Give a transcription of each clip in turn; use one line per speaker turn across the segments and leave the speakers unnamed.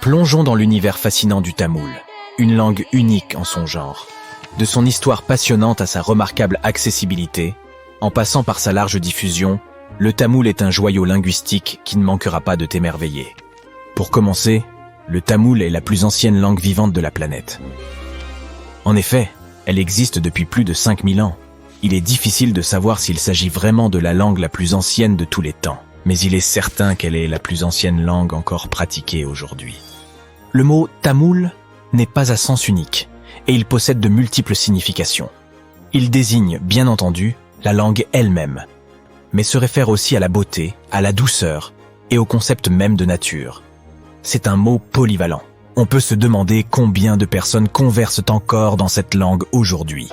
Plongeons dans l'univers fascinant du tamoul, une langue unique en son genre. De son histoire passionnante à sa remarquable accessibilité, en passant par sa large diffusion, le tamoul est un joyau linguistique qui ne manquera pas de t'émerveiller. Pour commencer, le tamoul est la plus ancienne langue vivante de la planète. En effet, elle existe depuis plus de 5000 ans. Il est difficile de savoir s'il s'agit vraiment de la langue la plus ancienne de tous les temps, mais il est certain qu'elle est la plus ancienne langue encore pratiquée aujourd'hui. Le mot tamoul n'est pas à sens unique, et il possède de multiples significations. Il désigne, bien entendu, la langue elle-même, mais se réfère aussi à la beauté, à la douceur et au concept même de nature. C'est un mot polyvalent. On peut se demander combien de personnes conversent encore dans cette langue aujourd'hui.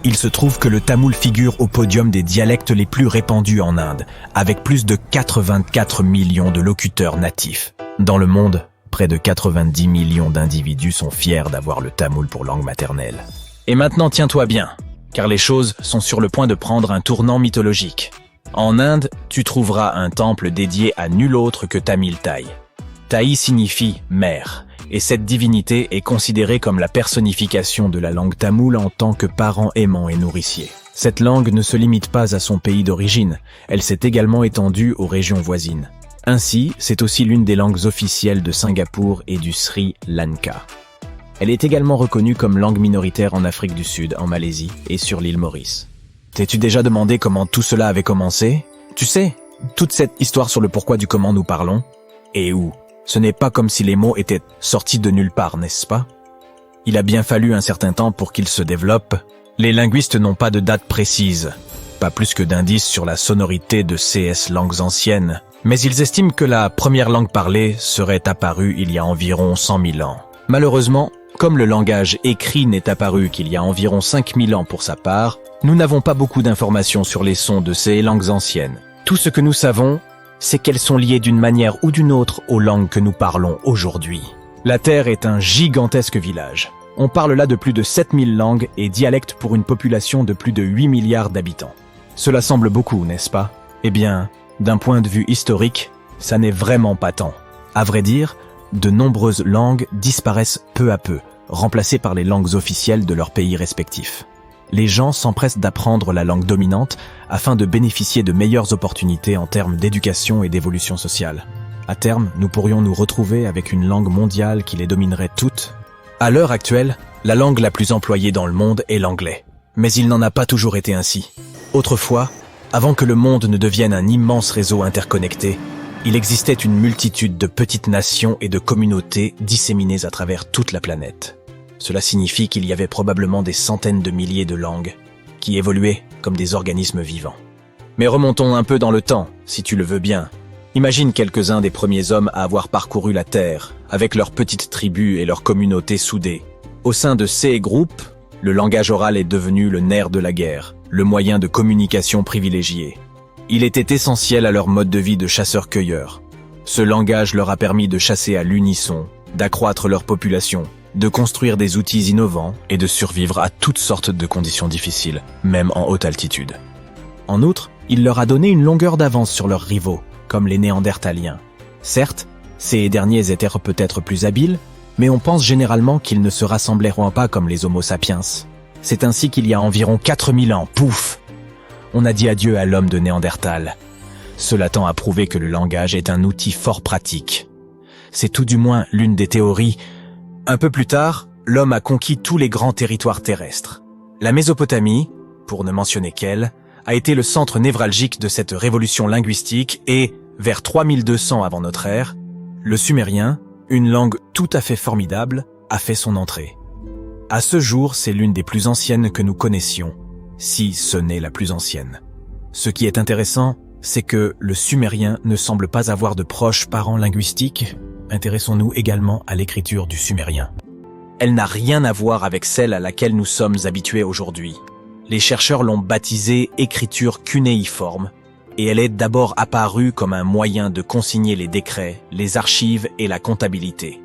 Il se trouve que le tamoul figure au podium des dialectes les plus répandus en Inde, avec plus de 84 millions de locuteurs natifs. Dans le monde, près de 90 millions d'individus sont fiers d'avoir le tamoul pour langue maternelle. Et maintenant, tiens-toi bien, car les choses sont sur le point de prendre un tournant mythologique. En Inde, tu trouveras un temple dédié à nul autre que Tamil Tai. Tai signifie « mère », et cette divinité est considérée comme la personnification de la langue tamoule en tant que parent aimant et nourricier. Cette langue ne se limite pas à son pays d'origine, elle s'est également étendue aux régions voisines. Ainsi, c'est aussi l'une des langues officielles de Singapour et du Sri Lanka. Elle est également reconnue comme langue minoritaire en Afrique du Sud, en Malaisie et sur l'île Maurice. T'es-tu déjà demandé comment tout cela avait commencé? Tu sais, toute cette histoire sur le pourquoi du comment nous parlons, et où? Ce n'est pas comme si les mots étaient sortis de nulle part, n'est-ce pas? Il a bien fallu un certain temps pour qu'ils se développent. Les linguistes n'ont pas de date précise, pas plus que d'indices sur la sonorité de ces langues anciennes, mais ils estiment que la première langue parlée serait apparue il y a environ 100 000 ans. Malheureusement, comme le langage écrit n'est apparu qu'il y a environ 5000 ans pour sa part, nous n'avons pas beaucoup d'informations sur les sons de ces langues anciennes. Tout ce que nous savons, c'est qu'elles sont liées d'une manière ou d'une autre aux langues que nous parlons aujourd'hui. La Terre est un gigantesque village. On parle là de plus de 7000 langues et dialectes pour une population de plus de 8 milliards d'habitants. Cela semble beaucoup, n'est-ce pas? Eh bien, d'un point de vue historique, ça n'est vraiment pas tant. À vrai dire, de nombreuses langues disparaissent peu à peu, remplacées par les langues officielles de leurs pays respectifs. Les gens s'empressent d'apprendre la langue dominante afin de bénéficier de meilleures opportunités en termes d'éducation et d'évolution sociale. À terme, nous pourrions nous retrouver avec une langue mondiale qui les dominerait toutes. À l'heure actuelle, la langue la plus employée dans le monde est l'anglais. Mais il n'en a pas toujours été ainsi. Autrefois, avant que le monde ne devienne un immense réseau interconnecté, il existait une multitude de petites nations et de communautés disséminées à travers toute la planète. Cela signifie qu'il y avait probablement des centaines de milliers de langues qui évoluaient comme des organismes vivants. Mais remontons un peu dans le temps, si tu le veux bien. Imagine quelques-uns des premiers hommes à avoir parcouru la Terre, avec leurs petites tribus et leurs communautés soudées. Au sein de ces groupes, le langage oral est devenu le nerf de la guerre, le moyen de communication privilégié. Il était essentiel à leur mode de vie de chasseurs-cueilleurs. Ce langage leur a permis de chasser à l'unisson, d'accroître leur population, de construire des outils innovants et de survivre à toutes sortes de conditions difficiles, même en haute altitude. En outre, il leur a donné une longueur d'avance sur leurs rivaux, comme les Néandertaliens. Certes, ces derniers étaient peut-être plus habiles, mais on pense généralement qu'ils ne se rassembleront pas comme les Homo sapiens. C'est ainsi qu'il y a environ 4000 ans, pouf, on a dit adieu à l'homme de Néandertal. Cela tend à prouver que le langage est un outil fort pratique. C'est tout du moins l'une des théories. Un peu plus tard, l'homme a conquis tous les grands territoires terrestres. La Mésopotamie, pour ne mentionner qu'elle, a été le centre névralgique de cette révolution linguistique et, vers 3200 avant notre ère, le sumérien, une langue tout à fait formidable, a fait son entrée. À ce jour, c'est l'une des plus anciennes que nous connaissions, si ce n'est la plus ancienne. Ce qui est intéressant, c'est que le sumérien ne semble pas avoir de proches parents linguistiques. Intéressons-nous également à l'écriture du sumérien. Elle n'a rien à voir avec celle à laquelle nous sommes habitués aujourd'hui. Les chercheurs l'ont baptisée écriture cunéiforme, et elle est d'abord apparue comme un moyen de consigner les décrets, les archives et la comptabilité.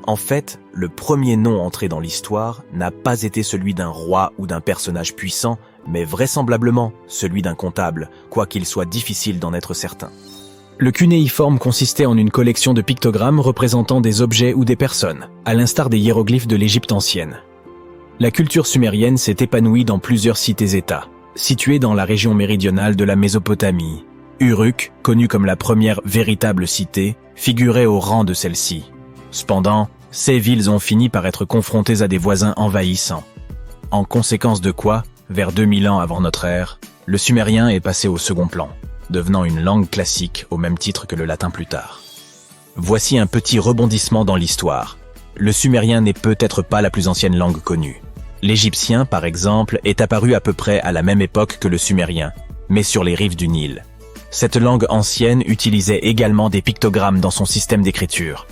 En fait, le premier nom entré dans l'histoire n'a pas été celui d'un roi ou d'un personnage puissant, mais vraisemblablement celui d'un comptable, quoiqu'il soit difficile d'en être certain. Le cunéiforme consistait en une collection de pictogrammes représentant des objets ou des personnes, à l'instar des hiéroglyphes de l'Égypte ancienne. La culture sumérienne s'est épanouie dans plusieurs cités-États, situées dans la région méridionale de la Mésopotamie. Uruk, connue comme la première véritable cité, figurait au rang de celle-ci. Cependant, ces villes ont fini par être confrontées à des voisins envahissants. En conséquence de quoi, vers 2000 ans avant notre ère, le sumérien est passé au second plan, devenant une langue classique au même titre que le latin plus tard. Voici un petit rebondissement dans l'histoire. Le sumérien n'est peut-être pas la plus ancienne langue connue. L'égyptien, par exemple, est apparu à peu près à la même époque que le sumérien, mais sur les rives du Nil. Cette langue ancienne utilisait également des pictogrammes dans son système d'écriture.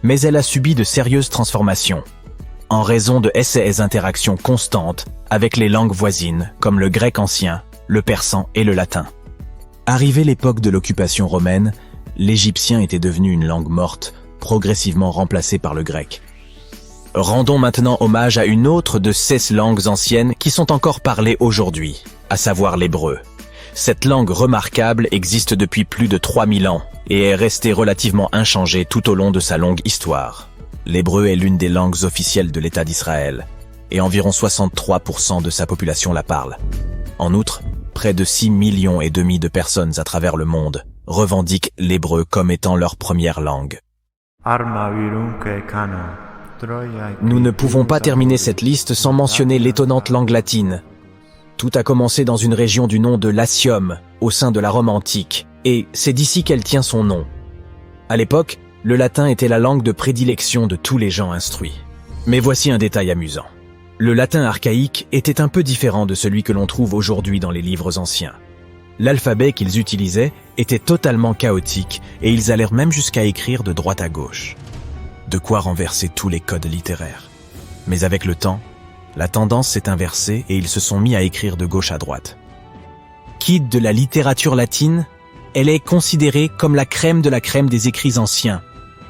Mais elle a subi de sérieuses transformations, en raison de ces interactions constantes avec les langues voisines, comme le grec ancien, le persan et le latin. Arrivée l'époque de l'occupation romaine, l'égyptien était devenu une langue morte, progressivement remplacée par le grec. Rendons maintenant hommage à une autre de ces langues anciennes qui sont encore parlées aujourd'hui, à savoir l'hébreu. Cette langue remarquable existe depuis plus de 3000 ans et est restée relativement inchangée tout au long de sa longue histoire. L'hébreu est l'une des langues officielles de l'État d'Israël, et environ 63% de sa population la parle. En outre, près de 6,5 millions de personnes à travers le monde revendiquent l'hébreu comme étant leur première langue. Nous ne pouvons pas terminer cette liste sans mentionner l'étonnante langue latine. Tout a commencé dans une région du nom de Latium, au sein de la Rome antique, et c'est d'ici qu'elle tient son nom. À l'époque, le latin était la langue de prédilection de tous les gens instruits. Mais voici un détail amusant. Le latin archaïque était un peu différent de celui que l'on trouve aujourd'hui dans les livres anciens. L'alphabet qu'ils utilisaient était totalement chaotique et ils allèrent même jusqu'à écrire de droite à gauche. De quoi renverser tous les codes littéraires. Mais avec le temps, la tendance s'est inversée et ils se sont mis à écrire de gauche à droite. Quitte de la littérature latine, elle est considérée comme la crème de la crème des écrits anciens.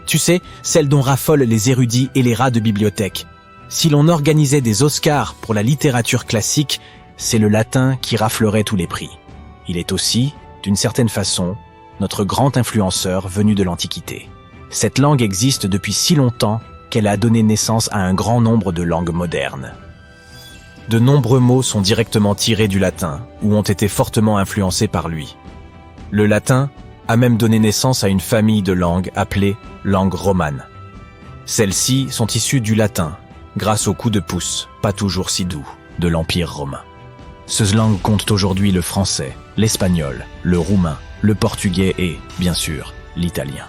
Tu sais, celle dont raffolent les érudits et les rats de bibliothèque. Si l'on organisait des Oscars pour la littérature classique, c'est le latin qui raflerait tous les prix. Il est aussi, d'une certaine façon, notre grand influenceur venu de l'Antiquité. Cette langue existe depuis si longtemps qu'elle a donné naissance à un grand nombre de langues modernes. De nombreux mots sont directement tirés du latin ou ont été fortement influencés par lui. Le latin a même donné naissance à une famille de langues appelée langue romane. Celles-ci sont issues du latin, grâce au coup de pouce, pas toujours si doux, de l'Empire romain. Ces langues comptent aujourd'hui le français, l'espagnol, le roumain, le portugais et, bien sûr, l'italien.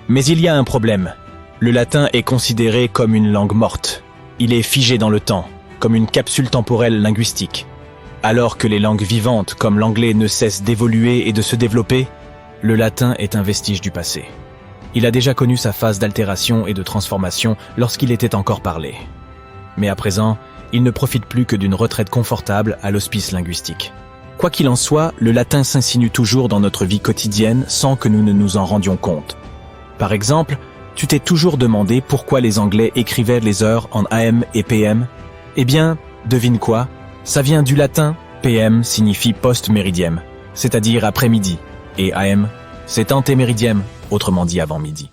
Mais il y a un problème. Le latin est considéré comme une langue morte. Il est figé dans le temps, comme une capsule temporelle linguistique. Alors que les langues vivantes, comme l'anglais, ne cessent d'évoluer et de se développer, le latin est un vestige du passé. Il a déjà connu sa phase d'altération et de transformation lorsqu'il était encore parlé. Mais à présent, il ne profite plus que d'une retraite confortable à l'hospice linguistique. Quoi qu'il en soit, le latin s'insinue toujours dans notre vie quotidienne sans que nous ne nous en rendions compte. Par exemple, tu t'es toujours demandé pourquoi les Anglais écrivaient les heures en AM et PM? Eh bien, devine quoi? Ça vient du latin. PM signifie post-méridiem, c'est-à-dire après-midi, et AM, c'est antéméridiem, autrement dit avant midi.